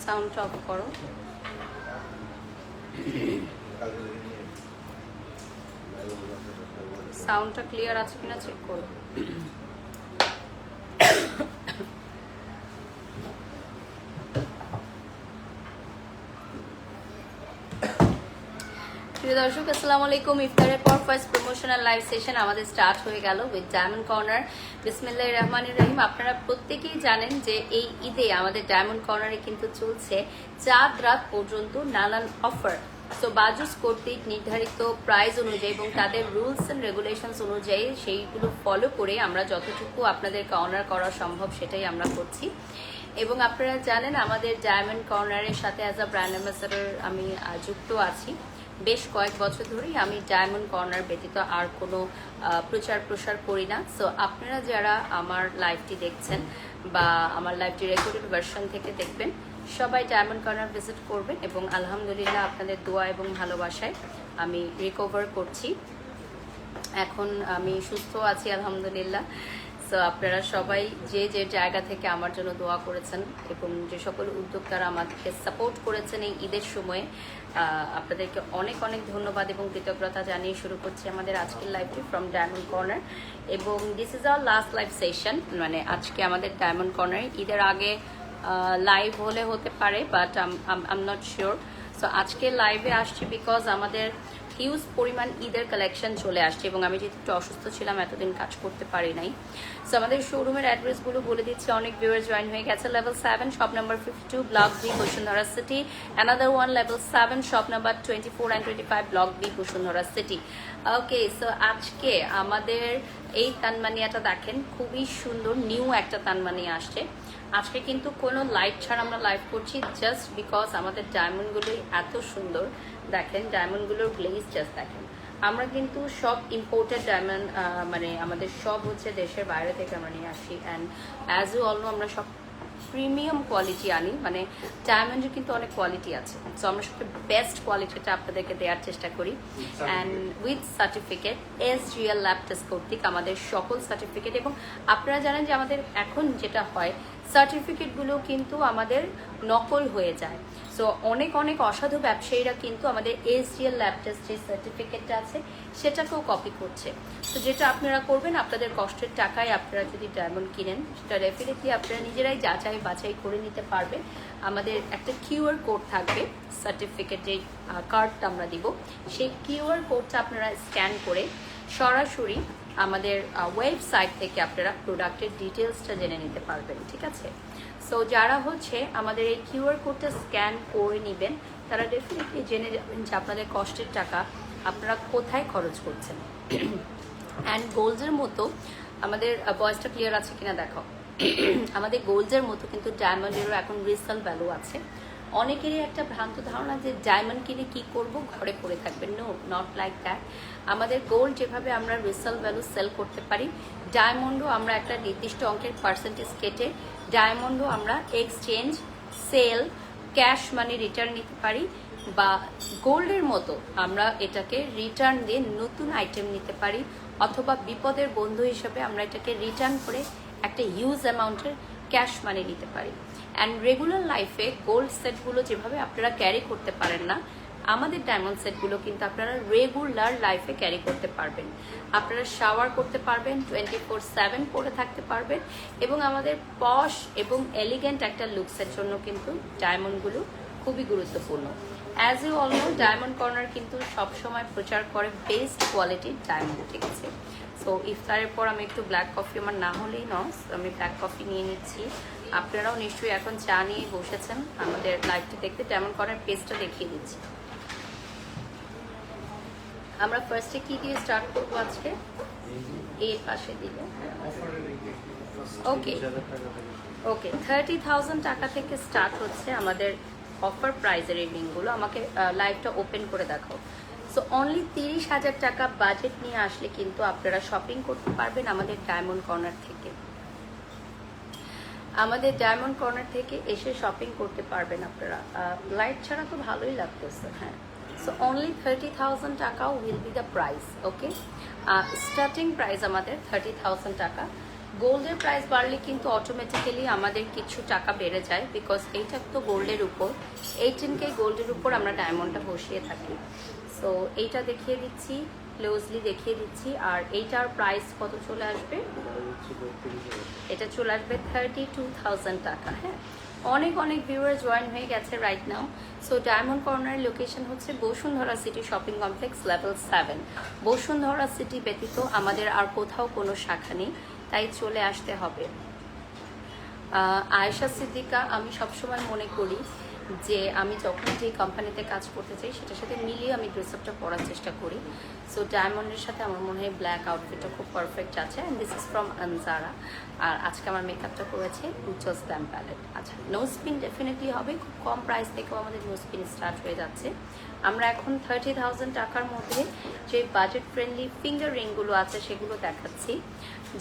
সাউন্ডটা অফ করো। সাউন্ডটা ক্লিয়ার আছে কিনা চেক করো। প্রিয় দর্শক আসসালামু আলাইকুম। ইফতারের পর ফার্স্ট প্রমোশনাল লাইভ সেশন আমাদের স্টার্ট হয়ে গেল উইথ ডায়মন্ড কর্নার। বিসমিল্লাহির রহমানির রহিম। আপনারা প্রত্যেকেই জানেন যে এই ঈদে আমাদের ডায়মন্ড কর্নারে কিন্তু চলছে চাঁদ রাত পর্যন্ত নানান অফার। সো বাজুস কর্তৃক নির্ধারিত প্রাইস অনুযায়ী এবং তাদের রুলস অ্যান্ড রেগুলেশনস অনুযায়ী সেইগুলো ফলো করে আমরা যতটুকু আপনাদেরকে অনার করা সম্ভব সেটাই আমরা করছি। এবং আপনারা জানেন আমাদের ডায়মন্ড কর্নারের সাথে অ্যাজ আ ব্র্যান্ড অ্যাম্বাসাডর আমি যুক্ত আছি। বেশ কয়েক বছর ধরেই আমি ডায়মন্ড কর্নার ব্যতীত আর কোনো প্রচার প্রসার করি না। সো আপনারা যারা আমার লাইভটি দেখছেন বা আমার লাইভটি রেকর্ডেড ভার্সন থেকে দেখবেন, সবাই ডায়মন্ড কর্নার ভিজিট করবেন এবং আলহামদুলিল্লাহ আপনাদের দোয়া এবং ভালোবাসায় আমি রিকভার করছি। এখন আমি সুস্থ আছি আলহামদুলিল্লাহ। সো আপনারা সবাই যে যে জায়গা থেকে আমার জন্য দোয়া করেছেন এবং যে সকল উদ্যোক্তারা আমাদেরকে সাপোর্ট করেছেন এই ঈদের সময়ে, আপনাদেরকে অনেক অনেক ধন্যবাদ এবং কৃতজ্ঞতা জানিয়ে শুরু করছি আমাদের আজকের লাইভটি ফ্রম ডায়মন্ড কর্নার। এবং this is our last live session, মানে আজকে আমাদের ডায়মন্ড কর্নারে ঈদের আগে লাইভ হলে হতে পারে, but am not sure. So আজকে লাইভে আসছি বিকজ আমাদের হিউজ পরিমাণ ঈদের কালেকশন চলে আসছে এবং আমি যেহেতু একটু অসুস্থ ছিলাম এতদিন কাজ করতে পারি নাই। সো আমাদের শোরুমের অ্যাড্রেসগুলো বলে দিচ্ছি। অনেক ভিউয়ার জয়েন হয়ে গেছে। Level 7 shop number 52 block B Bashundhara city. Another one level 7 shop number 24 and 25 block B Bashundhara city. Okay, so আজকে আমাদের এই তানমানিয়াটা দেখেন, খুবই সুন্দর নিউ একটা তানমানিয়া আসছে। আজকে কিন্তু কোনো লাইট ছাড়া আমরা লাইভ করছি, জাস্ট বিকজ আমাদের ডায়মন্ডগুলোই এত সুন্দর। দেখেন ডায়মন্ডগুলোর গ্লেজ জাস্ট দেখেন। আমরা কিন্তু সব ইম্পোর্টেড ডায়মন্ড, মানে আমাদের সব হচ্ছে দেশের বাইরে থেকে আমরা নিয়ে আসি। And as you all know আমরা সব প্রিমিয়াম কোয়ালিটি আনি, মানে ডায়মন্ডের কিন্তু অনেক কোয়ালিটি আছে। সো আমরা সবচেয়ে বেস্ট কোয়ালিটিটা আপনাদেরকে দেওয়ার চেষ্টা করি। And with certificate SGL lab test কর্তৃক আমাদের সকল সার্টিফিকেট। এবং আপনারা জানেন যে আমাদের এখন যেটা হয়, সার্টিফিকেটগুলো কিন্তু আমাদের নকল হয়ে যায়। সো অনেক অনেক অসাধু ব্যবসায়ীরা কিন্তু আমাদের SGL ল্যাব টেস্ট যে সার্টিফিকেটটা আছে সেটাকেও কপি করছে। তো যেটা আপনারা করবেন, আপনাদের কষ্টের টাকায় আপনারা যদি ডায়মন্ড কিনেন, সেটা ডেফিনেটলি আপনারা নিজেরাই যাচাই বাছাই করে নিতে পারবেন। আমাদের একটা QR কোড থাকবে, সার্টিফিকেট যে কার্ডটা আমরা দিব, সেই QR কোডটা আপনারা স্ক্যান করে সরাসরি আমাদের ওয়েবসাইট থেকে আপনারা প্রোডাক্টের ডিটেলসটা জেনে নিতে পারবেন। ঠিক আছে? সো যারা হচ্ছে আমাদের এই QR কোডটা স্ক্যান করে নেবেন, তারা ডেফিনেটলি জেনে যাবেন যে আপনাদের কষ্টের টাকা আপনারা কোথায় খরচ করছেন। অ্যান্ড গোল্ডের মতো আমাদের ভয়েসটা ক্লিয়ার আছে কিনা দেখো। আমাদের গোল্ডের মতো কিন্তু ডায়মন্ডেরও এখন রিসেল ভ্যালু আছে। অনেকেরই একটা ভ্রান্ত ধারণা যে ডায়মন্ড কিনে কি করব, ঘরে পড়ে থাকবেন। No, not like that. আমাদের গোল্ড যেভাবে আমরা রিসেল ভ্যালু সেল করতে পারি, ডায়মন্ডও আমরা একটা নির্দিষ্ট অঙ্কের পার্সেন্টেজ কেটে ডায়মন্ডও আমরা exchange, sell, cash money return নিতে পারি। বা গোল্ডের মতো আমরা এটাকে রিটার্ন দিয়ে নতুন আইটেম নিতে পারি, অথবা বিপদের বন্ধু হিসেবে আমরা এটাকে রিটার্ন করে একটা হিউজ অ্যামাউন্টের ক্যাশ মানি নিতে পারি। অ্যান্ড রেগুলার লাইফে গোল্ড সেটগুলো যেভাবে আপনারা ক্যারি করতে পারেন না, আমাদের ডায়মন্ড সেটগুলো কিন্তু আপনারা রেগুলার লাইফে ক্যারি করতে পারবেন। আপনারা শাওয়ার করতে পারবেন, 24/7 পরে থাকতে পারবেন। এবং আমাদের পশ এবং এলিগেন্ট একটা লুকসের জন্য কিন্তু ডায়মন্ডগুলো খুবই গুরুত্বপূর্ণ। As you all know, diamond corner কিন্তু সবসময় প্রচার করে বেস্ট কোয়ালিটির ডায়মন্ড। ঠিক আছে? সো ইফতারের পর আমি একটু ব্ল্যাক কফি, আমার না হলেই নয়, আমি ব্ল্যাক কফি নিয়ে নিচ্ছি। আপনারাও নিশ্চয়ই এখন চা নিয়ে বসেছেন আমাদের লাইভটি দেখতে। ডায়মন্ড কর্নার পেজটা দেখিয়ে দিচ্ছি। আমরা ফার্স্টে কি দিয়ে স্টার্ট করবো আজকে? এর পাশে দিলে ওকে ওকে 30,000 টাকা থেকে স্টার্ট হচ্ছে আমাদের অফার প্রাইজের এই রিংগুলো। আমাকে লাইভটা ওপেন করে দেখাও। সো অনলি 30,000 টাকা বাজেট নিয়ে আসলে কিন্তু আপনারা শপিং করতে পারবেন আমাদের ডায়মন্ড কর্নার থেকে। আমাদের ডায়মন্ড কর্নার থেকে এসে শপিং করতে পারবেন আপনারা। লাইট ছাড়া তো ভালোই লাগতেছে। হ্যাঁ, সো অনলি 30,000 টাকা will be the price. Okay, starting price আমাদের 30,000 টাকা। গোল্ডের প্রাইস বাড়লে কিন্তু অটোমেটিক্যালি আমাদের কিছু টাকা বেড়ে যায়, বিকজ এইটা তো গোল্ডের উপর, 18K গোল্ডের উপর আমরা ডায়মন্ডটা বসিয়ে থাকি। সো এইটা দেখিয়ে দিচ্ছি, ক্লোজলি দেখিয়ে দিচ্ছি। আর এইটার প্রাইস কত চলে আসবে? এটা চলে আসবে 32,000 টাকা। হ্যাঁ, অনেক অনেক ভিউয়ার জয়েন হয়ে গেছে রাইট নাও। সো ডায়মন্ড কর্নারের লোকেশন হচ্ছে Bashundhara city shopping complex level 7। Bashundhara city ব্যতীত আমাদের আর কোথাও কোনো শাখা নেই, তাই চলে আসতে হবে। আয়েশা সিদ্দিকা, আমি সবসময় মনে করি যে আমি যখন যে কোম্পানিতে কাজ করতে চাই সেটার সাথে মিলিয়ে আমি ড্রেস আপটা পরার চেষ্টা করি। সো ডায়মন্ডের সাথে আমার মনে হয় ব্ল্যাক আউটফিটটা খুব পারফেক্ট আছে। And this is from Anzara. আর আজকে আমার মেকআপটা করেছে উজ্জ্বল স্ল্যাম প্যালেট। আচ্ছা, নো স্পিন ডেফিনেটলি হবে, খুব কম প্রাইস থেকেও আমাদের নো স্পিন স্টার্ট হয়ে যাচ্ছে। আমরা এখন 30,000 টাকার মধ্যে যে বাজেট ফ্রেন্ডলি ফিঙ্গার রিংগুলো আছে সেগুলো দেখাচ্ছি।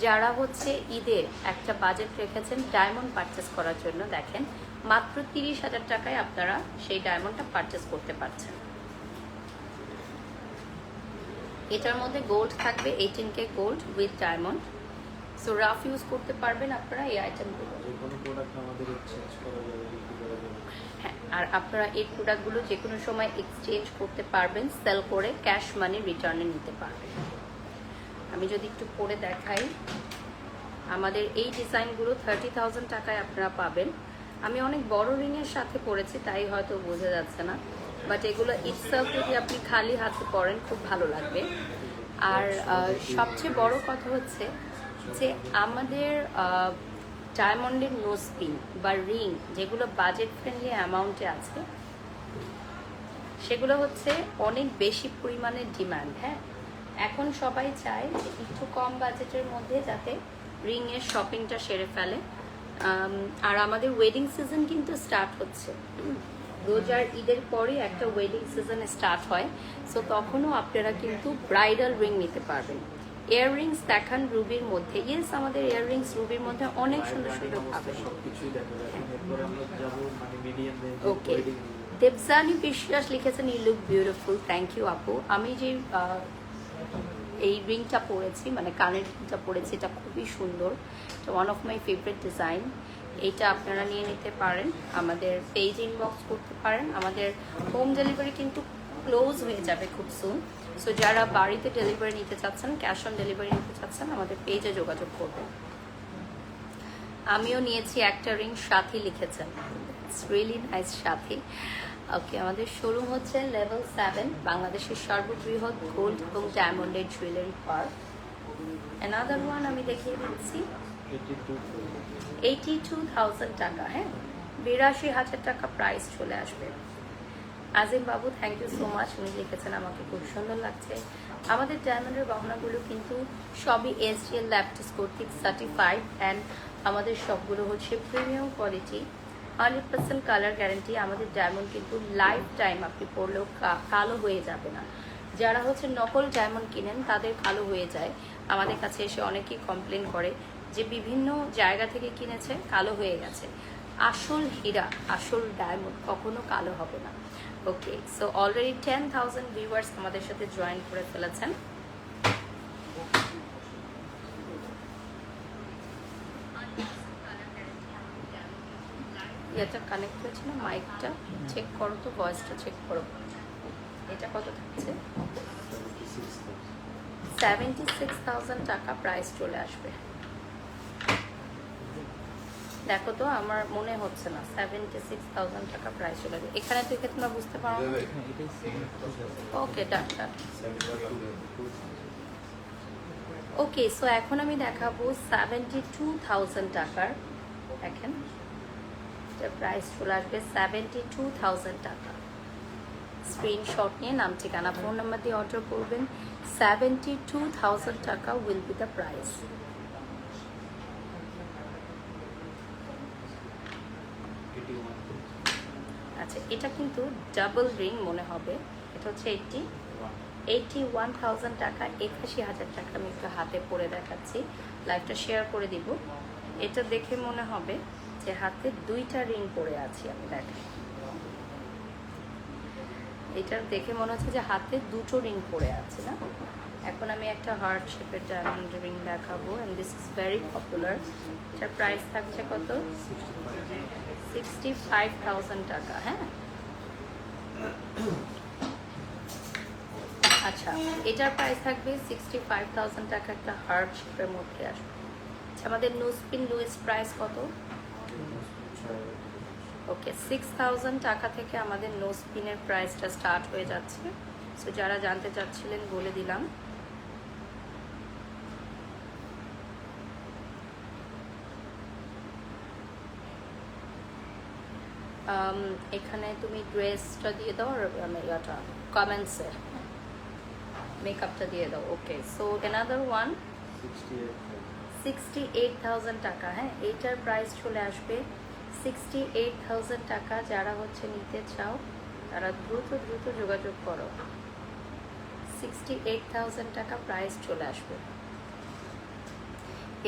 যারা হচ্ছে ঈদে একটা বাজেট রেখেছেন ডায়মন্ড পারচেস করার জন্য, দেখেন মাত্র 30,000 টাকায় আপনারা সেই ডায়মন্ডটা পারচেস করতে পারছেন। এটার মধ্যে গোল্ড থাকবে 18K gold with diamond. So rough use করতে পারবেন আপনারা এই আইটেমগুলো। হ্যাঁ, আর আপনারা এই প্রোডাক্টগুলো যে কোনো সময় এক্সচেঞ্জ করতে পারবেন, সেল করে ক্যাশ মানি রিটার্নে নিতে পারবেন। আমি যদি একটু পরে দেখাই, আমাদের এই ডিজাইনগুলো 30,000 টাকায় আপনারা পাবেন। আমি অনেক বড় রিংয়ের সাথে পরেছি তাই হয়তো বোঝা যাচ্ছে না, বাট এগুলো ইটসেলফ যদি আপনি খালি হাতে পরেন খুব ভালো লাগবে। আর সবচেয়ে বড় কথা হচ্ছে যে আমাদের ডায়মন্ডের নো স্পিন বা রিং যেগুলো বাজেট ফ্রেন্ডলি অ্যামাউন্টে আছে সেগুলো হচ্ছে অনেক বেশি পরিমাণে ডিমান্ড। হ্যাঁ, এখন সবাই চায় যে একটু কম বাজেটের মধ্যে যাতে রিংয়ের শপিংটা সেরে ফেলে। আর আমাদের ওয়েডিং সিজন কিন্তু স্টার্ট হচ্ছে, রোজার ঈদের পরে একটা ওয়েডিং সিজন স্টার্ট হয়। সো তখনও আপনারা কিন্তু ব্রাইডাল রিং নিতে পারবেন। ইয়াররিংস দেখান রুবির মধ্যে। ইয়েস, আমাদের ইয়াররিংস রুবির মধ্যে অনেক সুন্দর সুন্দর পাবেন। ওকে, দেবজানি বিশ্বাস লিখেছেন you look beautiful. Thank you আপু। আমি যে এই রিংটা পরেছি, মানে কানের রিংটা পরেছি, এটা খুবই সুন্দর। এটা one of my favourite design. এইটা আপনারা নিয়ে নিতে পারেন, আমাদের পেজ ইনবক্স করতে পারেন। আমাদের হোম ডেলিভারি কিন্তু ক্লোজ হয়ে যাবে খুব সুন। সো যারা বাড়িতে ডেলিভারি নিতে চাচ্ছেন, ক্যাশ অন ডেলিভারি নিতে চাচ্ছেন, আমাদের পেজে যোগাযোগ করবেন। আমিও নিয়েছি একটা রিং, সাথী লিখেছেন। ইটস রিয়েলি নাইস সাথী। ওকে, আমাদের শোরুম হচ্ছে লেভেল 7, বাংলাদেশের সর্ববৃহৎ গোল্ড এবং ডায়মন্ডের জুয়েলারি পার্ক। অ্যানাদার ওয়ান আমি দেখিয়ে দিচ্ছি, 82,000 টাকা। হ্যাঁ, 82,000 টাকা প্রাইস চলে আসবে। আজিম বাবু, থ্যাংক ইউ সো মাচ, উনি লিখেছেন আমাকে খুব সুন্দর লাগছে। আমাদের ডায়মন্ডের গহনাগুলো কিন্তু সবই SGL ল্যাপটিস কর্তৃক সার্টিফাইড, অ্যান্ড আমাদের সবগুলো হচ্ছে প্রিমিয়াম কোয়ালিটি, 100% কালার গ্যারান্টি। আমাদের ডায়মন্ড কিন্তু লাইফ টাইম আপনি পরলেও কালো হয়ে যাবে না। যারা হচ্ছে নকল ডায়মন্ড কিনেন তাদের কালো হয়ে যায়। আমাদের কাছে এসে অনেকেই কমপ্লেন করে যে বিভিন্ন জায়গা থেকে কিনেছে, কালো হয়ে গেছে। আসল হীরা, আসল ডায়মন্ড কখনো কালো হবে না। ওকে, সো অলরেডি 10,000 ভিউয়ার্স আমাদের সাথে জয়েন করে ফেলেছেন। এটা কানেক্ট হয়েছে না, মাইকটা চেক করো তো, ভয়েসটা চেক করো। এটা কত থাকছে? 76,000 টাকা প্রাইস চলে আসবে। দেখো তো, আমার মনে হচ্ছে না 76,000 টাকা প্রাইস চলে আসবে। এখানে থেকে তোমরা বুঝতে পারো। ওকে, ডান ডান। ওকে, সো এখন আমি দেখাবো 72,000 টাকার। দেখেন প্রাইস চলে আসবে 72,000 টাকা। স্ক্রিনশট নিয়ে নাম, ঠিকানা, ফোন নাম্বার দিয়ে অর্ডার করবেন। 72,000 টাকা উইল বি দ্য প্রাইস। আচ্ছা, এটা কিন্তু ডাবল রিং মনে হবে। এটা হচ্ছে 81,000 টাকা, 81,000 টাকা। আমি একটু হাতে পরে দেখাচ্ছি, লাইভটা শেয়ার করে দিব। এটা দেখে মনে হবে যে হাতে দুইটা রিং পরে আছি আমি। দেখেন, এটা দেখে মনে হচ্ছে যে হাতে দুটো রিং পরে আছে না। এখন আমি একটা হার্ট শেপের ডায়মন্ড রিং দেখাবো, and this is very popular. এটার প্রাইস থাকছে কত? 65,000 টাকা। হ্যাঁ, আচ্ছা, এটার প্রাইস থাকবে 65,000 টাকা, একটা হার্ট শেপের মধ্যে আসবে। আচ্ছা, আমাদের নোজপিন লোয়েস্ট প্রাইস কত? ওকে, 6,000 টাকা থেকে আমাদের নোজপিনের প্রাইসটা স্টার্ট হয়ে যাচ্ছে। সো যারা জানতে চাচ্ছিলেন বলে দিলাম। এখানে তুমি ড্রেসটা দিয়ে দাও, আর ইয়াটা কমেন্টসে মেকআপটা দিয়ে দাও। ওকে, সো অ্যানাদার ওয়ান 68,000 টাকা। হ্যাঁ, এইটার প্রাইস চলে আসবে 68,000 টাকা। যারা হচ্ছে নিতে চাও তারা দ্রুত দ্রুত যোগাযোগ করো। 68,000 টাকা প্রাইস চলে আসবে।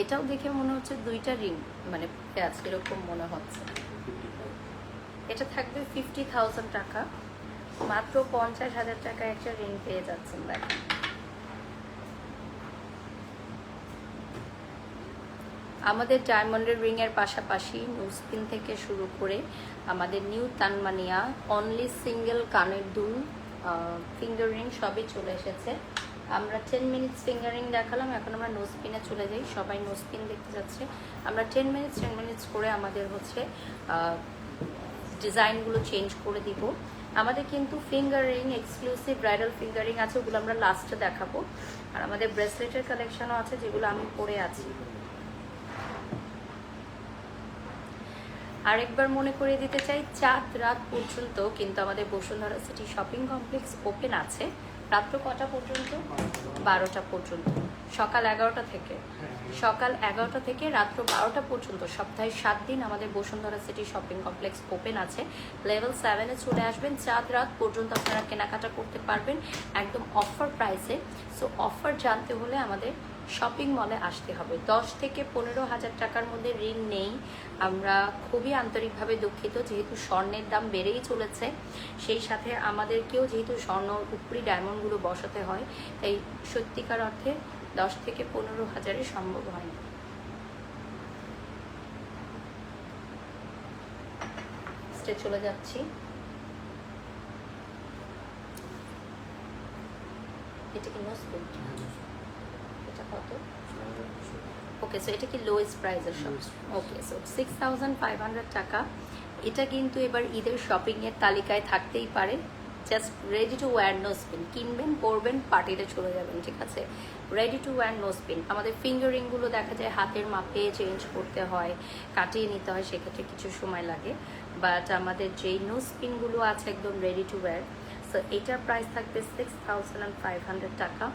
এটাও দেখে মনে হচ্ছে দুইটা রিং মানে আছে এরকম মনে হচ্ছে। এটা থাকবে 50,000 টাকা, মাত্র 50,000 টাকা একটা রিং পেয়ে যাচ্ছেন। দেখেন, আমাদের ডায়মন্ডের রিংয়ের পাশাপাশি নোজপিন থেকে শুরু করে আমাদের নিউ তানমানিয়া অনলি সিঙ্গেল কানের দুল, ফিঙ্গার রিং সবই চলে এসেছে। আমরা 10 মিনিটস ফিঙ্গার রিং দেখালাম, এখন আমরা নোজপিনে চলে যাই। সবাই নোজপিন দেখতে যাচ্ছে। আমরা 10 মিনিটস করে আমাদের হচ্ছে ডিজাইনগুলো চেঞ্জ করে দিব। আমাদের কিন্তু finger ring exclusive bridal finger ring আছে, ওগুলো আমরা লাস্টে দেখাবো। আর আমাদের ব্রেসলেটের কালেকশনও আছে, যেগুলো আমি পরে আছি। আরেকবার মনে করে দিতে চাই, চাঁদ রাত পর্যন্ত কিন্তু আমাদের Bashundhara city shopping complex open আছে। রাত্র কটা পর্যন্ত? 12টা পর্যন্ত। সকাল 11টা থেকে রাত্র 12টা পর্যন্ত সপ্তাহে 7 দিন আমাদের Bashundhara city shopping complex open আছে। লেভেল 7-এ চলে আসবেন, চাঁদ রাত পর্যন্ত আপনারা কেনাকাটা করতে পারবেন একদম অফার প্রাইসে। সো অফার জানতে হলে আমাদের শপিং মলে আসতে হবে। 10 থেকে 15,000 টাকার মধ্যে রিং নেই। আমরা খুবই আন্তরিকভাবে দুঃখিত, যেহেতু স্বর্ণের দাম বেড়েই চলেছে, সেই সাথে আমাদেরকেও যেহেতু স্বর্ণ উপরি ডায়মন্ডগুলো বসাতে হয়, তাই সত্যিকার অর্থে 10 থেকে 15,000-এ সম্ভব হয় না। চলে যাচ্ছি। এটা কি নোজপিন? এটা কত? ওকে, সো এটা কি লোয়েস্ট প্রাইসের সব? ওকে, সো 6,500 টাকা। এটা কিন্তু এবার ঈদের শপিংয়ের তালিকায় থাকতেই পারে। Just ready to wire nose pin কিনবেন, পরবেন, পার্টিতে চলে যাবেন, ঠিক আছে? Ready to wire nose pin. আমাদের ফিঙ্গারিংগুলো দেখা যায় হাতের মাপে চেঞ্জ করতে হয়, কাটিয়ে নিতে হয়, সেক্ষেত্রে কিছু সময় লাগে। বাট আমাদের যেই নোজপিনগুলো আছে একদম রেডি টু ওয়্যার, সো এটার প্রাইস থাকবে 6,500 টাকা।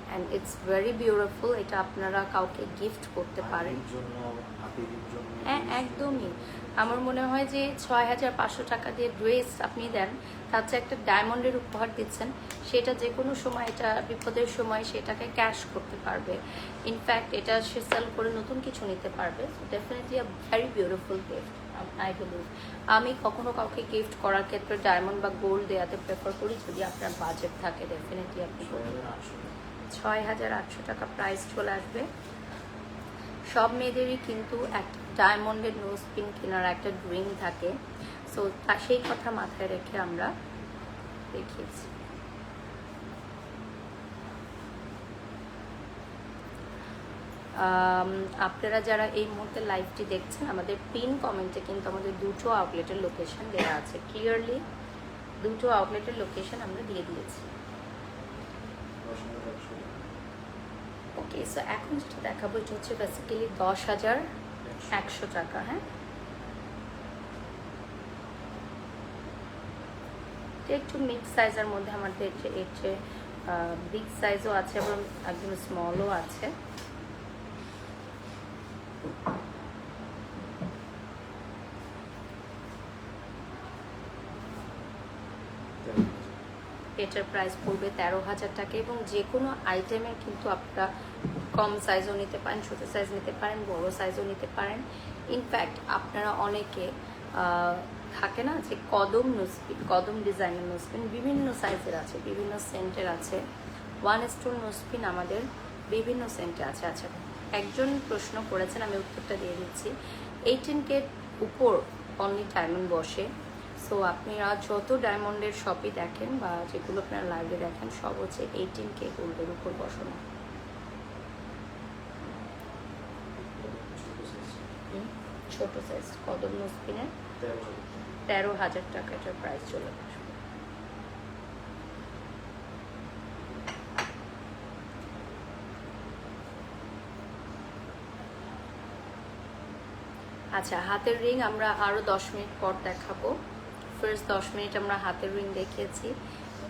And it's very beautiful. এটা আপনারা কাউকে গিফট করতে পারেন। হ্যাঁ, একদমই। আমার মনে হয় যে 6,500 টাকা দিয়ে ড্রেস আপনি দেন, তার চেয়ে একটা ডায়মন্ডের উপহার দিচ্ছেন, সেটা যে কোনো সময়, এটা বিপদের সময় সেটাকে ক্যাশ করতে পারবে। ইনফ্যাক্ট এটা সে সেল করে নতুন কিছু নিতে পারবে। So definitely a very beautiful gift I believe. আমি কখনো কাউকে গিফট করার ক্ষেত্রে ডায়মন্ড বা গোল্ড দেওয়াতে প্রেফার করি, যদি আপনার বাজেট থাকে। ডেফিনেটলি আপনি 6,800 টাকা প্রাইস চলে আসবে। সব মেয়েদেরই কিন্তু একটা ডায়মন্ডের নোজপিন কেনার একটা ড্রিম থাকে। সো সেই কথা মাথায় রেখে আমরা দেখিয়েছি। আপনারা যারা এই মুহূর্তে লাইভটি দেখছেন, আমাদের পিন কমেন্টে কিন্তু আমাদের দুটো আউটলেটের লোকেশন দেওয়া আছে। ক্লিয়ারলি দুটো আউটলেটের লোকেশন আমরা দিয়ে দিয়েছি। ওকে, সো এখন যেটা দেখাবো এটা হচ্ছে বেসিক্যালি 10,100 টাকা। হ্যাঁ, একটু মিক্স সাইজের মধ্যে আমাদের এর চেয়ে বিগ সাইজও আছে এবং একদম স্মলও আছে। এটার প্রাইস পড়বে 13,000 টাকা। এবং যে কোনো আইটেমের কিন্তু আপনারা কম সাইজও নিতে পারেন, ছোটো সাইজ নিতে পারেন, বড় সাইজও নিতে পারেন। ইনফ্যাক্ট আপনারা অনেকে থাকে না যে কদম নোজপিন, কদম ডিজাইনের নোজপিন বিভিন্ন সাইজের আছে, বিভিন্ন সেন্টের আছে, ওয়ান স্টোন নোজপিন আমাদের বিভিন্ন সেন্টে আছে। আচ্ছা, একজন প্রশ্ন করেছেন, আমি উত্তরটা দিয়ে দিচ্ছি। 18K উপর অনলি ডায়মন্ড বসে। সো আপনারা যত ডায়মন্ডের শপই দেখেন বা যেগুলো আপনারা লাইভে দেখেন সব হচ্ছে 18K গোল্ডের উপর বসানো। ছোট সাইজ কদম নোজপিনের 13,000 টাকা এটার প্রাইস চলে আসবে। আচ্ছা, হাতের রিং আমরা আরও 10 মিনিট পর দেখাবো। ফার্স্ট 10 মিনিট আমরা হাতের রিং দেখিয়েছি,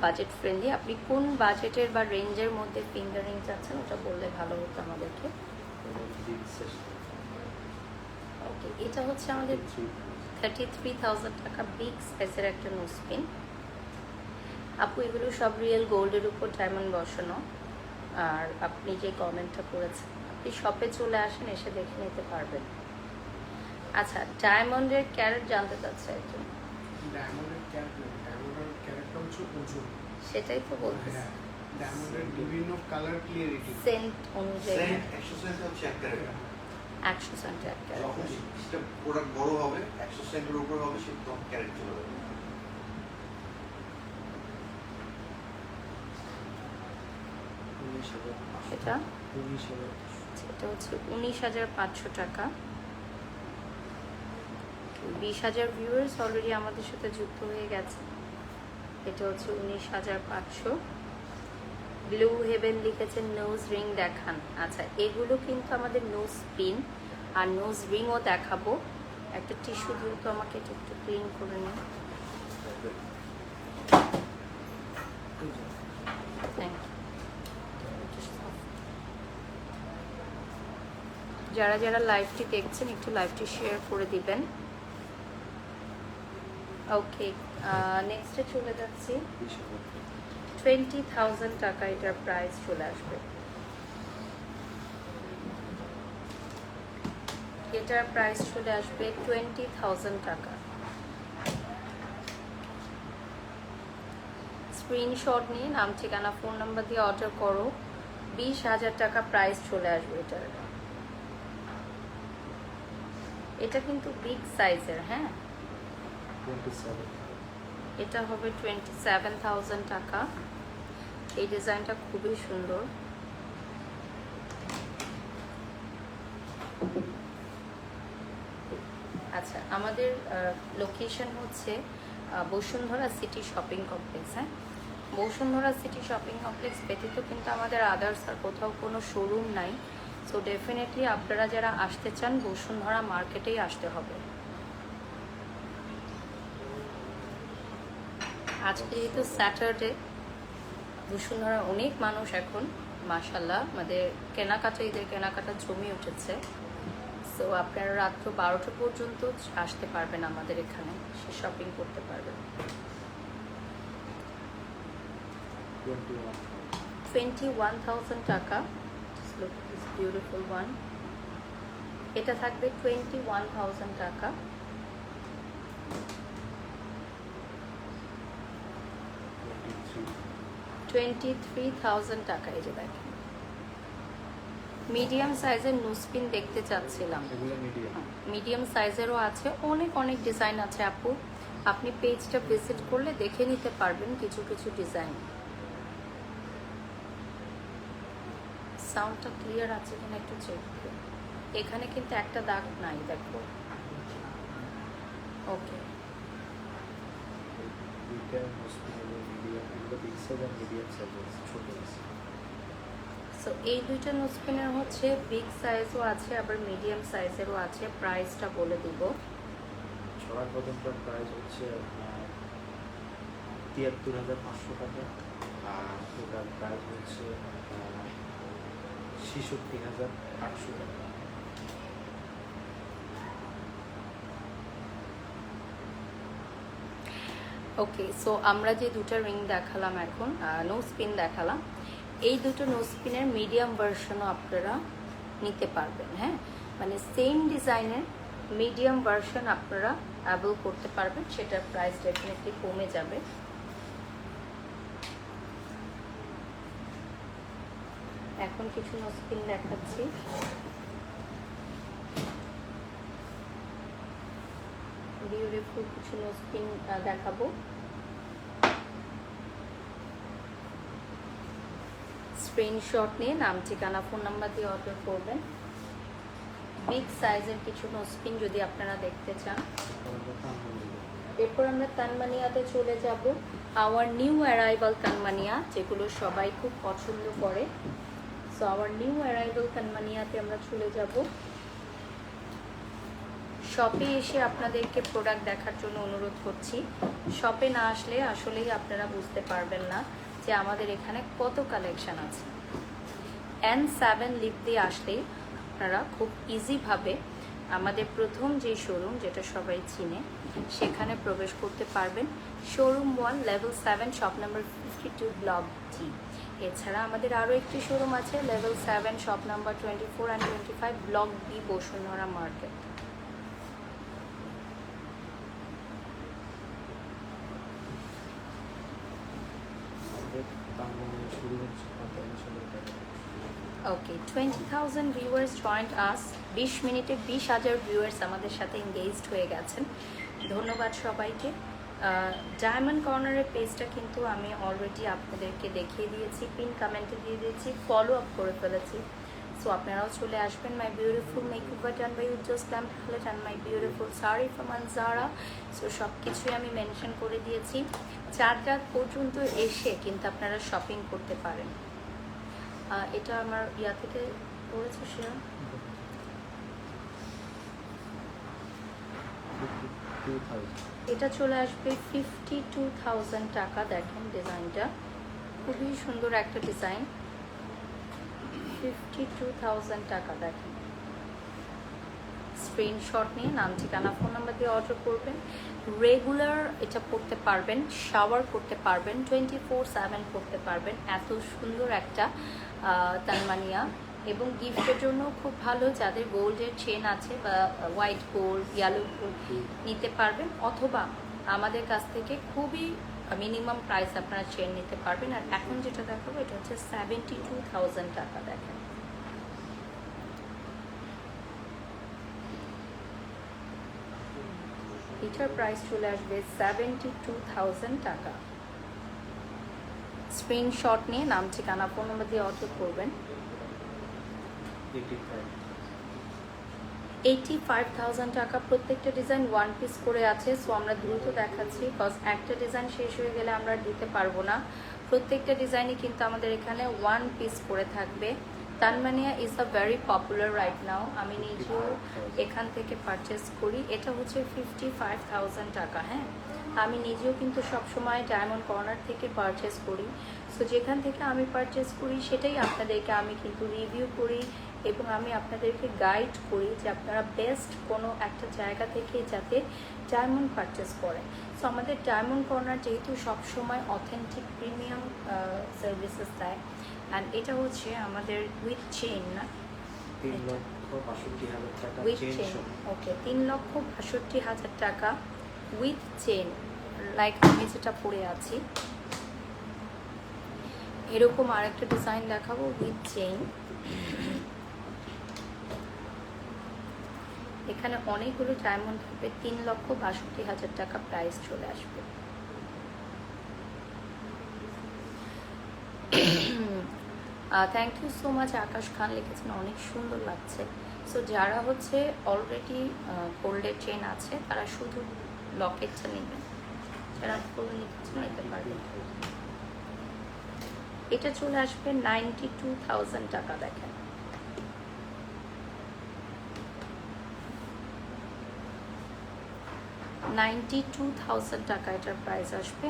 বাজেট ফ্রেন্ডলি। আপনি কোন বাজেটের বা রেঞ্জের মধ্যে ফিঙ্গার রিং চাচ্ছেন ওটা বললে ভালো হতো আমাদেরকে। ওকে, এটা হচ্ছে আমাদের 33,000 টাকা বিগ সাইজের একটা নোজপিন। আপু এগুলো সব রিয়েল গোল্ডের উপর ডায়মন্ড বসানো। আর আপনি যে কমেন্টটা করেছেন, আপনি শপে চলে আসেন, এসে দেখে নিতে পারবেন। আচ্ছা, ডায়মন্ডের ক্যারেট জানতে চাচ্ছে একজন। ডায়মন্ডের ক্যারেটটা হচ্ছে ওজন। সেটাই তো বলছি। হ্যাঁ, ডায়মন্ডের বিভিন্ন কালার ক্লিয়ারিটি সেন্ট অনুযায়ী 100 সেন্ট হচ্ছে এক ক্যারেট। 100 সেন্ট এক ক্যারেট। যখন সেটা প্রোডাক্ট বড় হবে 100 সেন্টের উপর হবে সেটা তখন ক্যারেট চলে যাবে। এটা এটা হচ্ছে 19,500 টাকা। 20,000 ভিউয়ার্স অলরেডি আমাদের সাথে যুক্ত হয়ে গেছে। এটা হচ্ছে 19,500। ব্লু হেভেন লিখেছেন নোজ রিং দেখান। আচ্ছা, এগুলো কিন্তু আমাদের নোজ পিন আর নোজ রিংও দেখাবো। একটা টিস্যু দিয়ে তো আমাকে এটা একটু ক্লিন করে নিন। Thank you. যারা যারা লাইভটি দেখছেন একটু লাইভটি শেয়ার করে দিবেন। ওকে, নেক্সটে চলে যাচ্ছি। 20,000 টাকা এটার প্রাইস চলে আসবে। এটার প্রাইস চলে আসবে 20,000 টাকা। স্ক্রিনশট নিয়ে নাম ঠিকানা ফোন নাম্বার দিয়ে অর্ডার করো। 20,000 টাকা প্রাইস চলে আসবে এটার। এটা কিন্তু বিগ সাইজের। হ্যাঁ, এটা হবে 27,000 টাকা। এই ডিজাইনটা খুবই সুন্দর। আচ্ছা, আমাদের লোকেশন হচ্ছে বসুন্ধরা সিটি শপিং কমপ্লেক্স। হ্যাঁ, বসুন্ধরা সিটি শপিং কমপ্লেক্স ব্যতীত কিন্তু আমাদের আদার্স আর কোথাও কোনো শোরুম নাই। সো ডেফিনেটলি আপনারা যারা আসতে চান বসুন্ধরা মার্কেটেই আসতে হবে। আজকে যেহেতু স্যাটারডে, বসুন্ধরা অনেক মানুষ এখন মাশাল্লাহ আমাদের কেনাকাটা, ঈদের কেনাকাটা জমে উঠেছে। সো আপনারা রাত্র 12টা পর্যন্ত আসতে পারবেন আমাদের এখানে, সে শপিং করতে পারবেন। 21,000 টাকা। Look at this beautiful one. এটা থাকবে 21,000 টাকা। 23,000 টাকা। এই যে দেখেন, মিডিয়াম সাইজের নোজপিন দেখতে চাচ্ছিলাম। মিডিয়াম সাইজেরও আছে, অনেক অনেক ডিজাইন আছে আপু। আপনি পেজটা ভিজিট করলে দেখে নিতে পারবেন কিছু কিছু ডিজাইন। সাউন্ডটা ক্লিয়ার আছে কিনা একটু চেক করুন। এখানে কিন্তু একটা দাগ নাই, দেখো। ওকে, সো এই দুইটা নোজপিনের হচ্ছে বিগ সাইজও আছে আবার মিডিয়াম সাইজেরও আছে। প্রাইসটা বলে দিব। ছড়া কদমটার প্রাইস হচ্ছে 73,500 টাকা। আর এটার প্রাইস হচ্ছে 66,800 টাকা। ওকে, সো আমরা যে দুটো রিং দেখালাম এখন, নোজ পিন দেখালাম, এই দুটো নোজ পিনের মিডিয়াম ভার্সনও আপনারা নিতে পারবেন। হ্যাঁ, মানে সেম ডিজাইনের মিডিয়াম ভার্সন আপনারা অ্যাভেল করতে পারবেন। সেটার প্রাইস ডেফিনেটলি কমে যাবে। এখন কিছু নোস্পিন দেখাচ্ছি। বিউটিফুল কিছু নোস্পিন দেখাবো। স্ক্রিনশট নিয়ে নাম, ঠিকানা, ফোন নাম্বার দিয়ে অর্ডার করবেন। বিগ সাইজের কিছু নোস্পিন যদি আপনারা দেখতে চান। এরপর আমরা তানমানিয়াতে চলে যাব। আওয়ার নিউ অ্যারাইভাল তানমানিয়া, যেগুলো সবাই খুব পছন্দ করে। সো আওয়ার নিউ অ্যারাইভাল তানমানিয়াতে আমরা চলে যাব। শপে এসে আপনাদেরকে প্রোডাক্ট দেখার জন্য অনুরোধ করছি। শপে না আসলে আসলেই আপনারা বুঝতে পারবেন না যে আমাদের এখানে কত কালেকশন আছে। N7 লিফট দিয়ে আসলেই আপনারা খুব ইজিভাবে আমাদের প্রথম যে শোরুম, যেটা সবাই চিনে, সেখানে প্রবেশ করতে পারবেন। Showroom 1 level 7 shop number 52 block G. এছাড়া আমাদের আরও একটি শোরুম আছে level 7 shop number 24 and 25 block B, Bashundhara market. Okay, 20,000 viewers joined us. 20 মিনিটে 20,000 ভিউয়ার্স আমাদের সাথে এঙ্গেজড হয়ে গেছেন। ধন্যবাদ সবাইকে। ডায়মন্ড কর্নারের পেজটা কিন্তু আমি অলরেডি আপনাদেরকে দেখিয়ে দিয়েছি, পিন কমেন্টে দিয়ে দিয়েছি, ফলো আপ করে ফেলেছি। সো আপনারাও চলে আসবেন। My beautiful makeover done by Ujjwal slam palette and my beautiful sari from Anzara. So সব কিছুই আমি মেনশন করে দিয়েছি। 4 রাত পর্যন্ত এসে কিন্তু আপনারা শপিং করতে পারেন। এটা আমার ইয়া থেকে পড়েছে শেয়ার। এটা চলে আসবে 52,000 টাকা। দেখেন ডিজাইনটা খুবই সুন্দর একটা ডিজাইন। 52,000 টাকা। দেখেন, স্ক্রিনশট নিয়ে নাম, ঠিকানা, ফোন নাম্বার দিয়ে অর্ডার করবেন। রেগুলার এটা পড়তে পারবেন, শাওয়ার করতে পারবেন, 24/7 পড়তে পারবেন। এত সুন্দর একটা তানমানিয়া, এবং গিফটের জন্য খুব ভালো। যাদের গোল্ডের চেন আছে বা হোয়াইট গোল্ড, ইয়েলো গোল্ড নিতে পারবেন, অথবা আমাদের কাছ থেকে খুবই মিনিমাম প্রাইস আপনারা চেন নিতে পারবেন। আর এখন যেটা দেখাবো এটা হচ্ছে 72,000 টাকা। দেখেন, এটার প্রাইস চলে আসবে 72,000 টাকা। স্ক্রিনশট নিয়ে নাম, ঠিকানা, ফোন নাম্বার দিয়ে অর্ডার করবেন। 85,000 টাকা। প্রত্যেকটা ডিজাইন 1 পিস করে আছে। সো আমরা দ্রুত দেখাচ্ছি, বিকজ একটা ডিজাইন শেষ হয়ে গেলে আমরা দিতে পারবো না। প্রত্যেকটা ডিজাইনই কিন্তু আমাদের এখানে 1 পিস করে থাকবে। তানমানিয়া is a very popular right now. আমি নিজেও এখান থেকে পারচেস করি। এটা হচ্ছে 55,000 টাকা। হ্যাঁ, আমি নিজেও কিন্তু সবসময় ডায়মন্ড কর্নার থেকে পারচেস করি। সো যেখান থেকে আমি পারচেস করি সেটাই আপনাদেরকে আমি কিন্তু রিভিউ করি, এবং আমি আপনাদেরকে গাইড করি যে আপনারা বেস্ট কোনো একটা জায়গা থেকে যাতে ডায়মন্ড পারচেস করেন। সো আমাদের ডায়মন্ড কর্নার যেহেতু সবসময় অথেন্টিক প্রিমিয়াম সার্ভিসেস দেয়। অ্যান্ড এটা হচ্ছে আমাদের উইথ চেইন, না 3,62,000 টাকা উইথ চেইন চেইন। সহ। ওকে, 3,62,000 টাকা উইথ চেইন। লাইক আমি যেটা পরে আছি এরকম আরেকটা ডিজাইন দেখাবো উইথ চেইন। এখানে অনেকগুলো ডায়মন্ড থাকবে। 3,62,000 টাকা প্রাইস চলে আসবে। Thank you so much. Akash Khan লিখেছেন অনেক সুন্দর লাগছে। সো যারা হচ্ছে অলরেডি গোল্ডের চেন আছে তারা শুধু লকেটটা নেবেন, যারা ফুল নিতে পারবেন। এটা চলে আসবে 92,000 টাকা। দেখেন, $92,000 টাকা এটার প্রাইস আসবে।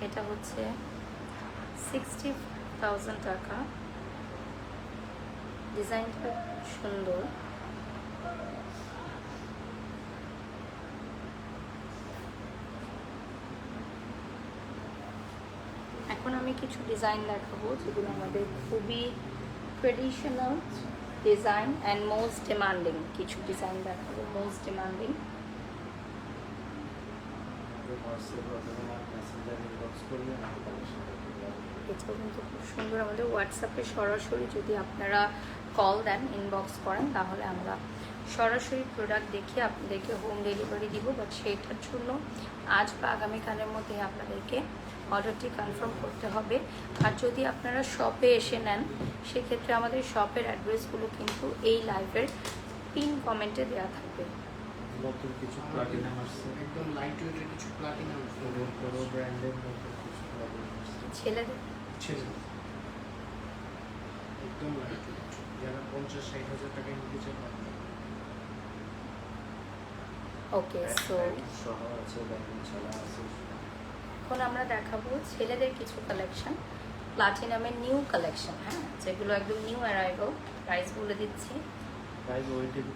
এটা হচ্ছে 60,000 টাকা। ডিজাইনটা সুন্দর। এখন আমি কিছু ডিজাইন দেখাবো যেগুলো আমাদের খুবই traditional design and most demanding. কিছু ডিজাইন দেখাবো মোস্ট ডিমান্ডিং। এটাও কিন্তু খুব সুন্দর। আমাদের হোয়াটসঅ্যাপে সরাসরি যদি আপনারা কল দেন, ইনবক্স করেন, তাহলে আমরা সরাসরি প্রোডাক্ট দেখিয়ে আপনাদেরকে হোম ডেলিভারি দিব। বাট সেইটার জন্য আজ বা আগামীকালের মধ্যে আপনাদেরকে অর্ডারটি কনফার্ম করতে হবে। আর যদি আপনারা শপে এসে নেন, সেক্ষেত্রে আমাদের শপের অ্যাড্রেসগুলো কিন্তু এই লাইভের পিন কমেন্টে দেওয়া থাকবে। নতুন কিছু প্লাটিনাম আসছে, একদম লাইট ওয়েটের কিছু প্লাটিনাম বড় ব্র্যান্ডের নতুন কিছু প্লাটিনাম আসছে। ছেলেদের ছেলে একদম লাইট ওয়েট, যারা 50-60 হাজার টাকায় নিতে চায় পাবে। ওকে, সো সহ আছে, ডায়মন্ড ছাড়া আছে। এখন আমরা দেখাবো ছেলেদের কিছু কালেকশন, প্লাটিনামের নিউ কালেকশন, হ্যাঁ, যেগুলো একদম নিউ অ্যারাইভাল। প্রাইস বলে দিচ্ছি। প্রাইস ওয়েটের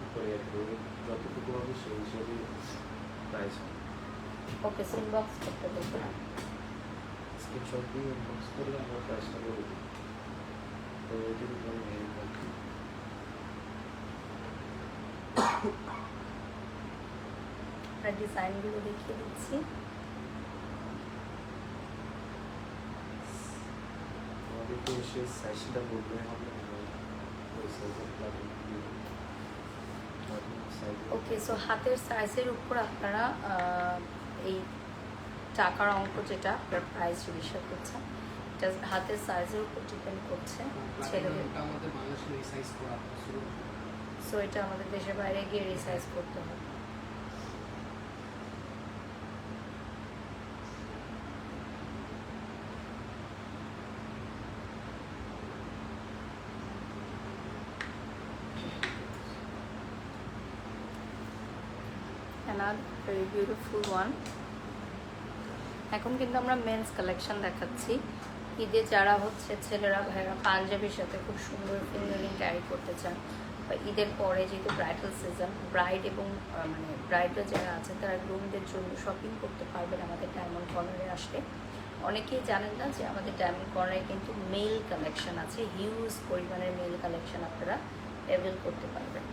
উপরে আর কি, ওয়েট যতটুকু হবে সেই হিসেবে প্রাইস। ওকে, ইনবক্স করতে বলবো। স্ক্রিনশট দিয়ে ইনবক্স করলে আমরা প্রাইসটা বলে দিই। তো ওয়েটের উপরে মেইন রাখি। আমরা ডিজাইনগুলো দেখিয়ে দিচ্ছি। আমাদেরকে এসে সাইজটা বলবে, আমরা ওই সাইজের প্লাটিনাম দিয়ে দিই। ওকে, সো হাতের সাইজের উপর আপনারা এই টাকার অঙ্ক যেটা আপনার প্রাইস হিসাব করছেন, এটা হাতের সাইজের উপর ডিপেন্ড করছে ছেলেদের। প্লাটিনামটা আমাদের বাংলাদেশে রিসাইজ করা শুরু। সো এটা আমাদের দেশের বাইরে গিয়ে রিসাইজ করতে হবে। Another very beautiful one. এখন কিন্তু আমরা মেন্স কালেকশন দেখাচ্ছি। ঈদে যারা হচ্ছে ছেলেরা ভাইরা পাঞ্জাবির সাথে খুব সুন্দর ফিঙ্গারিং ক্যারি করতে চান, বা ঈদের পরে যেহেতু ব্রাইডাল সিজন, ব্রাইড এবং মানে ব্রাইডরা যারা আছে তারা গ্রুমদের জন্য শপিং করতে পারবেন আমাদের ডায়মন্ড কর্নারে আসলে। অনেকেই জানেন না যে আমাদের ডায়মন্ড কর্নারে কিন্তু মেল কালেকশন আছে, হিউজ পরিমাণের মেল কালেকশন আপনারা অ্যাভেল করতে পারবেন।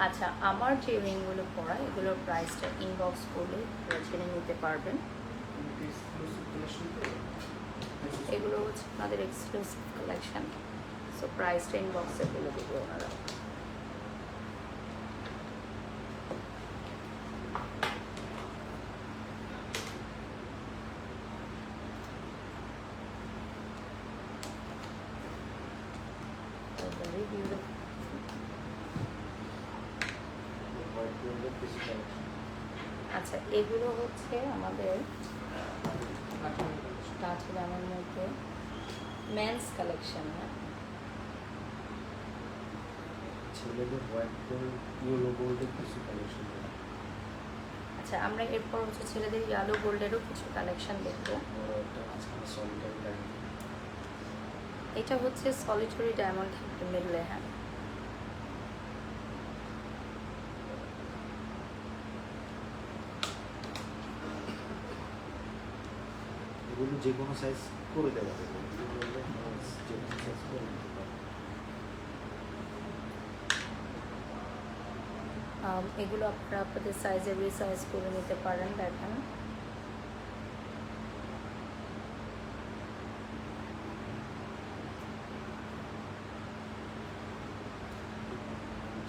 আচ্ছা, আমার যে রিংগুলো পরা, এগুলোর প্রাইসটা ইনবক্স করলে জেনে নিতে পারবেন। এক্সক্লুসিভ কালেকশন তো এগুলো হচ্ছে আপনাদের এক্সক্লুসিভ কালেকশন। সো প্রাইসটা ইনবক্সে বলে দেবো ওনারা। Very beautiful. হোয়াইট গোল্ডের কিছু কালেকশন। আচ্ছা, এগুলো হচ্ছে আমাদের প্লাটিনাম কালেকশন। প্লাটিনামের মধ্যে মেন্স কালেকশন। হ্যাঁ, ছেলেদের হোয়াইট গোল্ড, ইয়েলো গোল্ডের কিছু কালেকশন। আচ্ছা, আমরা এরপর হচ্ছে ছেলেদের ইয়েলো গোল্ডেরও কিছু কালেকশন দেখবো। বড় একটা মাঝখানে সলিটারি ডায়মন্ড। এটা হচ্ছে সলিটারি ডায়মন্ড থাকবে মিললে। হ্যাঁ, এগুলো যে কোনো সাইজ করে দেওয়া যাবে, যে কোনো সাইজ করে দিতে পারবে। এগুলো আপনারা আপনাদের সাইজে রিসাইজ করে নিতে পারেন। দেখেন,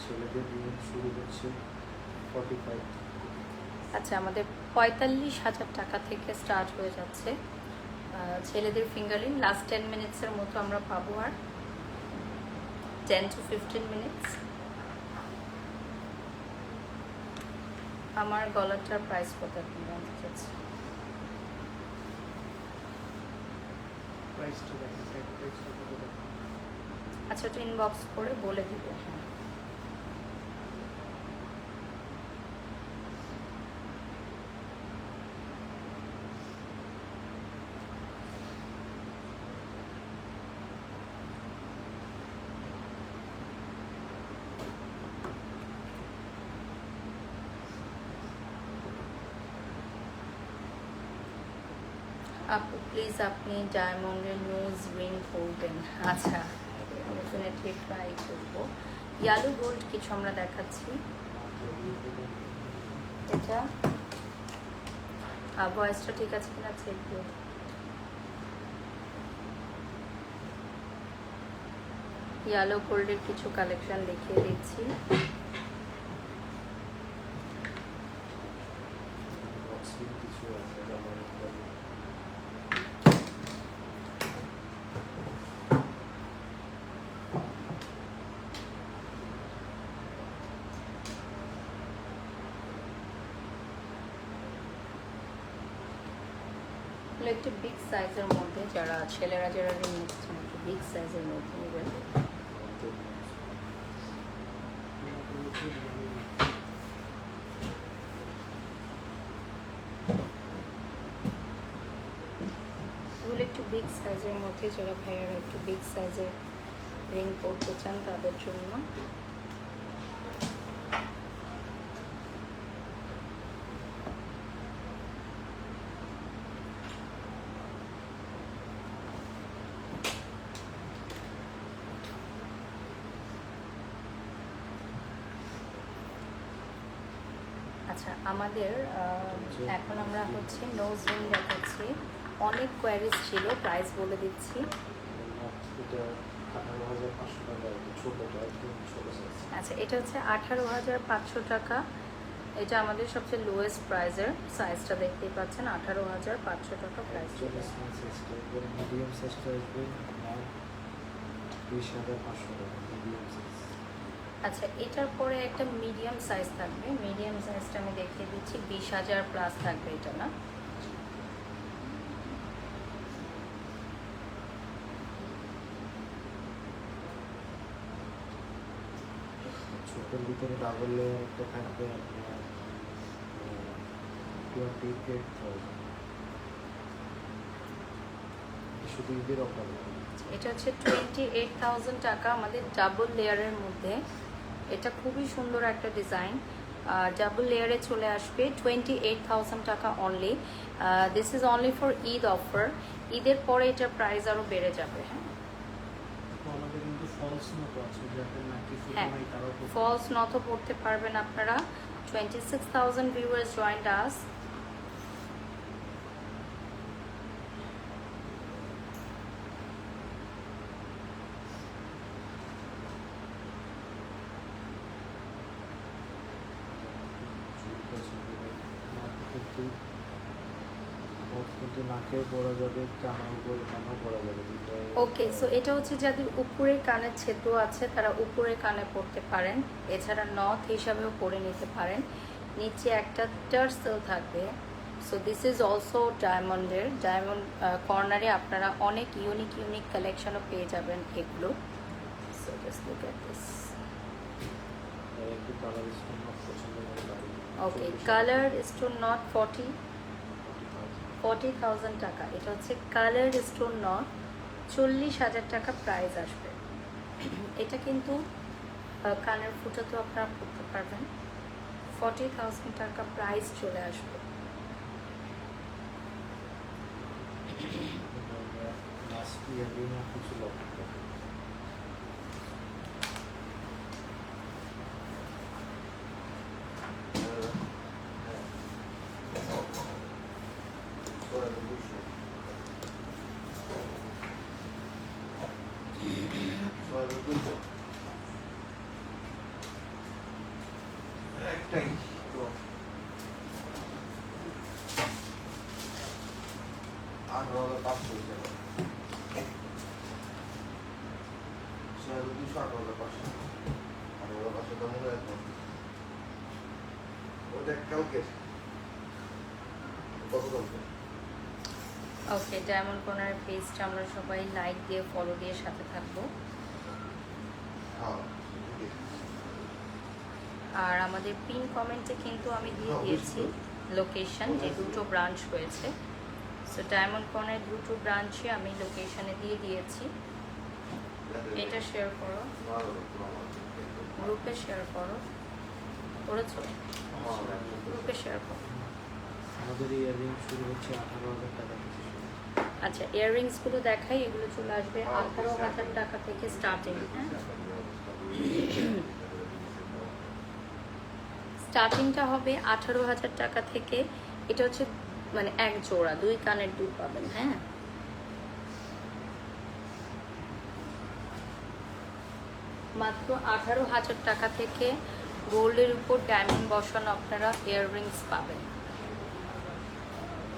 ছেলেদের রিং শুরু হচ্ছে 45। আচ্ছা, আমাদের 45,000 টাকা থেকে স্টার্ট হয়ে যাচ্ছে ছেলেদের ফিঙ্গারিং। লাস্ট 10 মিনিটসের মতো আমরা পাবো, আর 10 to 15 মিনিটস। আমার গলাটার প্রাইস কত আপনি জানতে চাচ্ছি? প্রাইসটা দেখেন, প্রাইসটা কত টাকা? আচ্ছা, ওটা ইনবক্স করে বলে দিব। হ্যাঁ, আপু প্লিজ আপনি ডায়মন্ডের নোজ রিং করবেন। আচ্ছা, ডেফিনেটলি ট্রাই করবো। ইয়ালো গোল্ড কিছু আমরা দেখাচ্ছি। এটা ভয়েসটা ঠিক আছে কিনা চেক করব। ইয়ালো গোল্ডের কিছু কালেকশন দেখিয়ে দিচ্ছি। কিছু আছে যেমন এগুলো একটু বিগ সাইজের মধ্যে, যারা ছেলেরা যারা রিং নিচ্ছেন একটু বিগ সাইজের মধ্যে নেবেন। এগুলো একটু বিগ সাইজের মধ্যে, যারা ভাইয়ারা একটু বিগ সাইজের রিং করতে চান তাদের জন্য। আচ্ছা, আমাদের এখন আমরা হচ্ছে নোজ রিং দেখাচ্ছি। অনেক কোয়ারিজ ছিল, প্রাইস বলে দিচ্ছি। এটা 18,500 টাকা, ছোটটা একদম ছোট সাইজ। আচ্ছা, এটা হচ্ছে 18,500 টাকা। এটা আমাদের সবচেয়ে লোয়েস্ট প্রাইজের সাইজটা দেখতেই পাচ্ছেন, 18,500 টাকা প্রাইস চলে। মিডিয়াম সাইজটা আসবে 20,500 টাকা মিডিয়াম সাইজ। আচ্ছা, এটার পরে একটা মিডিয়াম সাইজ থাকবে। মিডিয়াম সাইজটা আমি দেখিয়ে দিচ্ছি, 20,000 প্লাস থাকবে এটা, না? ছোটোর ভিতরে ডাবল লেয়ার একটা থাকবে আপনার 28,000। শুধু ঈদের অফার। এটা হচ্ছে 28,000 টাকা আমাদের ডাবল লেয়ারের মধ্যে। এটা খুবই সুন্দর একটা ডিজাইন, ডাবল লেয়ারে চলে আসবে। 28,000 টাকা only. This is only for Eid offer. ঈদের পরে এটার প্রাইস আরও বেড়ে যাবে। হ্যাঁ, আমাদের কিন্তু ফলস মতো আছে, যাদের নাকি ফুল হ্যাঁ, নাই তারাও করতে ফলস নথও পড়তে পারবেন আপনারা। 26,000 ভিউয়ার্স জয়েন্ট আস। কিন্তু নাকেও পরা যাবে, কানেও পরা যাবে দুটোই। ওকে, সো এটা হচ্ছে যাদের উপরে কানের ছিদ্র আছে তারা উপরে কানে পড়তে পারেন, এছাড়া নথ হিসাবেও পরে নিতে পারেন। নিচে একটা টার্সেল থাকবে। সো দিস ইজ অলসো ডায়মন্ডের। ডায়মন্ড কর্নারে আপনারা অনেক ইউনিক কালেকশনও পেয়ে যাবেন এগুলো। So just look at this. আর একটু কালার স্টোন পছন্দ করে গাড়ি। ওকে, কালার স্টোন নট 40,000 টাকা। এটা হচ্ছে কালার স্টোন নট, 40,000 টাকা প্রাইস আসবে। এটা কিন্তু কানের ফুটাতেও আপনারা পড়তে পারবেন। 40,000 টাকা প্রাইস চলে আসবে। লাস্ট ইয়ারিং কিছু লক্ষ্য করে। একটাই তো 18,500 টাকা। 18,500 18,500 দাম হলো এখন। ওটা কালকে কত কালকে? ওকে, ডায়মন্ড কর্নার পেজটা আমরা সবাই লাইক দিয়ে ফলো দিয়ে সাথে থাকবো। হ্যাঁ আর আমাদের পিন কমেন্টে কিন্তু আমি দিয়ে দিয়েছি লোকেশন, যে দুটো ব্রাঞ্চ হয়েছে। সো ডায়মন্ড কর্নার দুটো ব্রাঞ্চে আমি লোকেশনে দিয়ে দিয়েছি। এটা শেয়ার করো, গ্রুপে শেয়ার করো। করেছো? গ্রুপে শেয়ার করো। আমাদের ইয়ারিং শুরু হচ্ছে 18,000 টাকা থেকে শুরু। আচ্ছা, ইয়াররিংস গুলো দেখাই। এগুলো চলে আসবে 18,000 টাকা থেকে স্টার্টিং। হ্যাঁ, স্টার্টিংটা হবে 18,000 টাকা থেকে। এটা হচ্ছে মানে এক জোড়া, 2 কানের দুল পাবেন। হ্যাঁ, মাত্র 18,000 টাকা থেকে গোল্ডের উপর ডায়মন্ড বসানো আপনারা ইয়াররিংস পাবেন।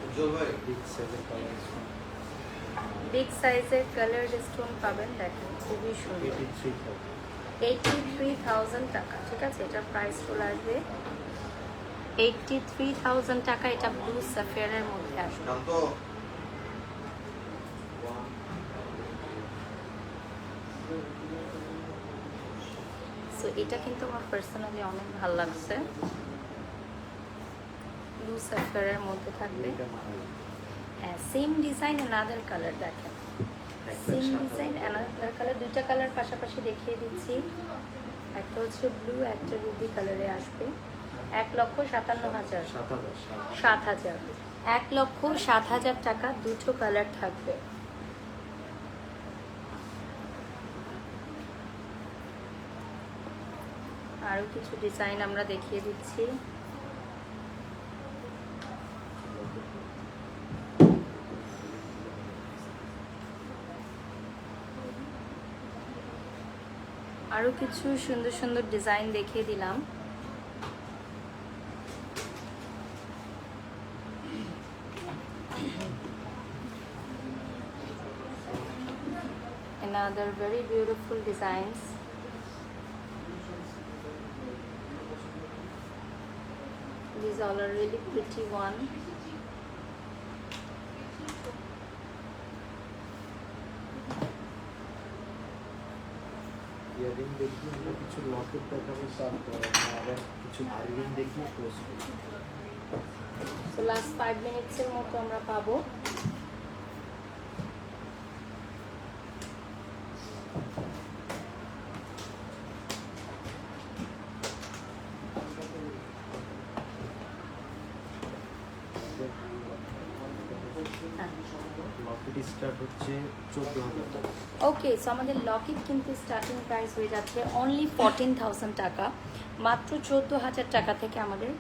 উজ্জ্বল ভাই বিগ সাইজের কালার বিগ সাইজের কালার স্টোন পাবেন, দেখেন খুবই সুন্দর। 83,000 টাকা। ঠিক আছে, এটার প্রাইস চলে আসবে 83,000 টাকা। এটা ব্লু সাফিয়ারের মধ্যে আসবে। শান্ত সো এটা কিন্তু আমার পার্সোনালি অনেক ভালো লাগছে। ব্লু সাফিয়ারের মধ্যে থাকবে। হ্যাঁ, সেম ডিজাইন অ্যানাদার কালার। দেখেন সেম ডিজাইন অ্যানাদার কালার, দুইটা কালার পাশাপাশি দেখিয়ে দিচ্ছি। একটা হচ্ছে ব্লু, একটা রুবি কালারে আসবে। 1,57,000। 7,000। 1,07,000 টাকা, দুটো কালার থাকবে। আরো কিছু ডিজাইন আমরা দেখিয়ে দিচ্ছি। আরো কিছু সুন্দর সুন্দর ডিজাইন দেখিয়ে দিলাম। Another very beautiful designs. These all are really pretty one. Earring দেখি, আমরা কিছু লকেট দেখাবো, তারপর আমরা কিছু ইয়ারিং দেখি ক্লোজ করি। So last 5 minutes এর মতো আমরা পাবো। লকেট স্টার্ট হচ্ছে 14,000 টাকা। ওকে, সো আমাদের লকেট কিন্তু স্টার্টিং প্রাইস হয়ে যাচ্ছে অনলি 14,000 টাকা। মাত্র 14,000 টাকা থেকে আমাদের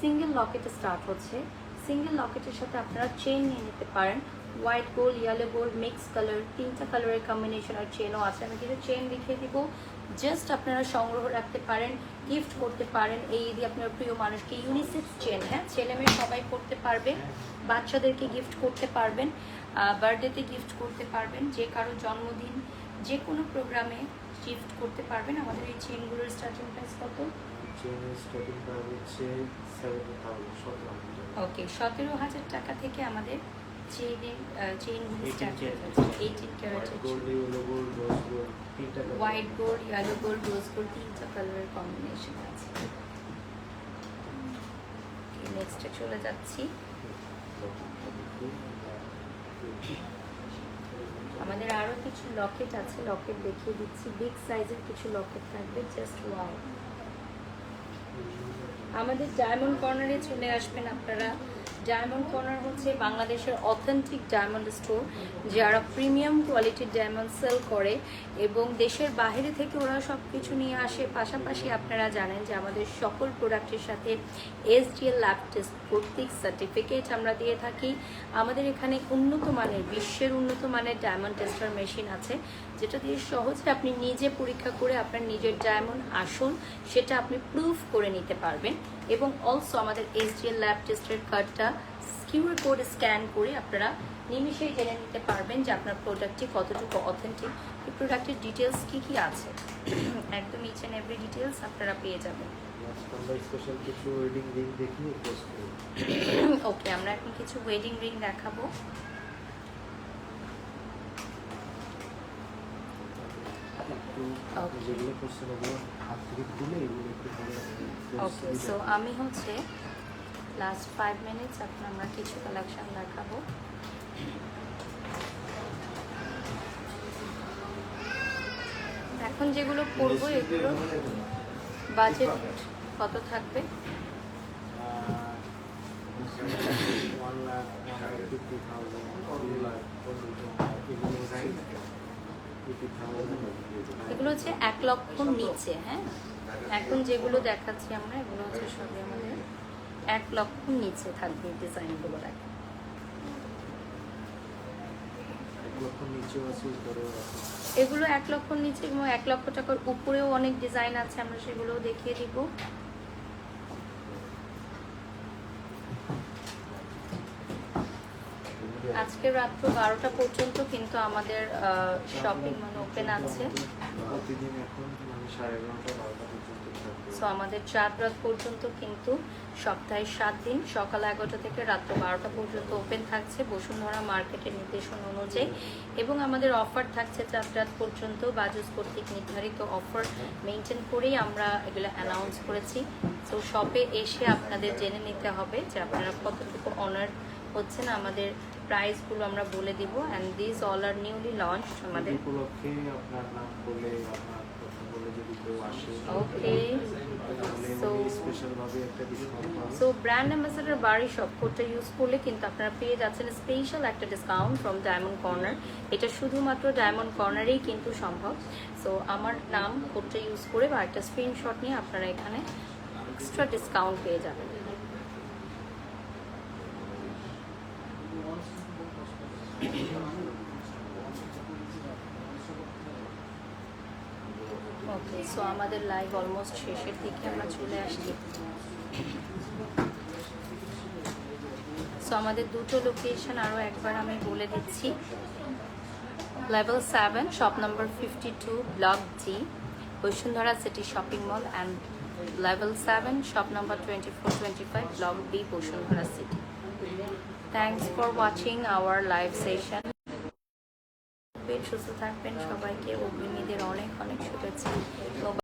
সিঙ্গেল লকেট স্টার্ট হচ্ছে। সিঙ্গেল লকেটের সাথে আপনারা চেইন নিয়ে নিতে পারেন। White gold, yellow gold, mix colour, 3টা কালারের কম্বিনেশন আর চেনও আছে। আমি কিছু চেন দেখিয়ে দিব, জাস্ট আপনারা সংগ্রহ রাখতে পারেন, গিফট করতে পারেন। এই দিয়ে আপনার প্রিয় মানুষকে ইউনিসেক্স চেন, হ্যাঁ, ছেলে মেয়ে সবাই পড়তে পারবে। বাচ্চাদেরকে গিফট করতে পারবেন, বার্থডেতে গিফট করতে পারবেন, যে কারো জন্মদিন, যে কোনো প্রোগ্রামে গিফট করতে পারবেন। আমাদের এই চেনগুলোর স্টার্টিং প্রাইস কত? চেনের স্টার্টিং প্রাইস হচ্ছে 17,000 ওকে, 17,000 টাকা থেকে আমাদের চেইনগুলো স্টার্ট হয়ে যাচ্ছে। 18 ক্যারেটের gold, yellow gold, rose gold, 3টা white gold, yellow gold, rose gold, 3টা কালারের কম্বিনেশন আছে। নেক্সটে চলে যাচ্ছি। আমাদের আরো কিছু লকেট আছে, লকেট দেখিয়ে দিচ্ছি। বিগ সাইজের কিছু লকেট থাকবে, জাস্ট ওয়াও। আমাদের ডায়মন্ড কর্নারে চলে আসবেন আপনারা। ডায়মন্ড কর্নার হচ্ছে বাংলাদেশের অথেন্টিক ডায়মন্ড স্টোর, যারা প্রিমিয়াম কোয়ালিটির ডায়মন্ড সেল করে এবং দেশের বাইরে থেকে ওরা সব কিছু নিয়ে আসে। পাশাপাশি আপনারা জানেন যে আমাদের সকল প্রোডাক্টের সাথে SDL ল্যাব টেস্ট কর্তৃক সার্টিফিকেট আমরা দিয়ে থাকি। আমাদের এখানে উন্নত মানের, বিশ্বের উন্নত মানের ডায়মন্ড টেস্টার মেশিন আছে, যেটা দিয়ে সহজে আপনি নিজে পরীক্ষা করে আপনার নিজের ডায়মন্ড আসল সেটা আপনি প্রুফ করে নিতে পারবেন। এবং অলসো আমাদের SDL ল্যাব টেস্টের কার্ডটা কিউআর কোড স্ক্যান করে আপনারা নিমিশেই জেনে নিতে পারবেন যে আপনার প্রোডাক্টটি কতটুকু অথেন্টিক, এই প্রোডাক্টের ডিটেলস কী কী আছে, একদম ইচ অ্যান্ড এভরি ডিটেলস আপনারা পেয়ে যাবেন। আমরা স্পেশাল কিছু ওয়েডিং রিং দেখি ক্লোজ করি। ওকে, আমরা এখন কিছু ওয়েডিং রিং দেখাবো। একটু যেগুলো করছেন ওগুলো হাত থেকে তুলে এগুলো একটু করে ওকে, সো আমি হচ্ছে লাস্ট 5 মিনিটস এখন আমরা কিছু কালেকশন দেখাবো। এখন যেগুলো পরবো এগুলো বাজেট কত থাকবে? 1 লাখ 150,000 2 লাখ এগুলো হচ্ছে 80,000 এগুলো হচ্ছে 1 লক্ষর নিচে। হ্যাঁ, এখন যেগুলো দেখাচ্ছি আমরা এগুলো হচ্ছে সবই আমাদের 1 লক্ষর নিচে থাকবে ডিজাইনগুলো। দেখেন 1 লক্ষ নিচেও আছে উপরেও আছে। এগুলো 1 লক্ষর নিচে এবং 1 লক্ষ টাকার উপরেও অনেক ডিজাইন আছে, আমরা সেগুলোও দেখিয়ে দিব। আজকে রাত্র 12টা পর্যন্ত কিন্তু আমাদের শপিং মল ওপেন আছে। প্রতিদিন এখন মানে 11:30 12টা পর্যন্ত থাকবে। সো আমাদের 4 রাত পর্যন্ত কিন্তু সপ্তাহে 7 দিন সকাল 11টা থেকে রাত্র 12টা পর্যন্ত ওপেন থাকছে বসুন্ধরা মার্কেটের নির্দেশনা অনুযায়ী। এবং আমাদের অফার থাকছে 4 রাত পর্যন্ত। বাজুস কর্তৃক নির্ধারিত অফার মেনটেন করেই আমরা এগুলো অ্যানাউন্স করেছি। সো শপে এসে আপনাদের জেনে নিতে হবে যে আপনারা কতটুকু অনার হচ্ছেন। আমাদের প্রাইসগুলো আমরা বলে দিব। And this all are newly launch আমাদের। উপলক্ষে আপনার নাম বলে আপনার কথা বলে যদি কেউ আসে ওকে, তাহলে So- উনি স্পেশাল ভাবে একটা ডিসকাউন্ট পাবেন। সো ব্র্যান্ড অ্যাম্বাসেডর বাড়ি শপ কোডটা ইউজ করলে কিন্তু আপনারা পেয়ে যাচ্ছেন স্পেশাল একটা ডিসকাউন্ট ফ্রম ডায়মন্ড কর্নার। এটা শুধুমাত্র ডায়মন্ড কর্নারেই কিন্তু সম্ভব। সো আমার নাম কোডটা ইউজ করে বা একটা স্ক্রিনশট নিয়ে আপনারা এখানে এক্সট্রা ডিসকাউন্ট পেয়ে যাবেন। ওকে, সো আমাদের লাইভ অলমোস্ট শেষের দিকে আমরা চলে আসছি। সো আমাদের দুটো লোকেশন আরও একবার আমি বলে দিচ্ছি। Level 7 shop number 52 block G Bashundhara city shopping mall, and level 7 shop number 2425 block B Bashundhara city. Thanks for watching our live session. সুস্থ থাকবেন সবাইকে, অগ্রিমীদের অনেক অনেক শুভেচ্ছা।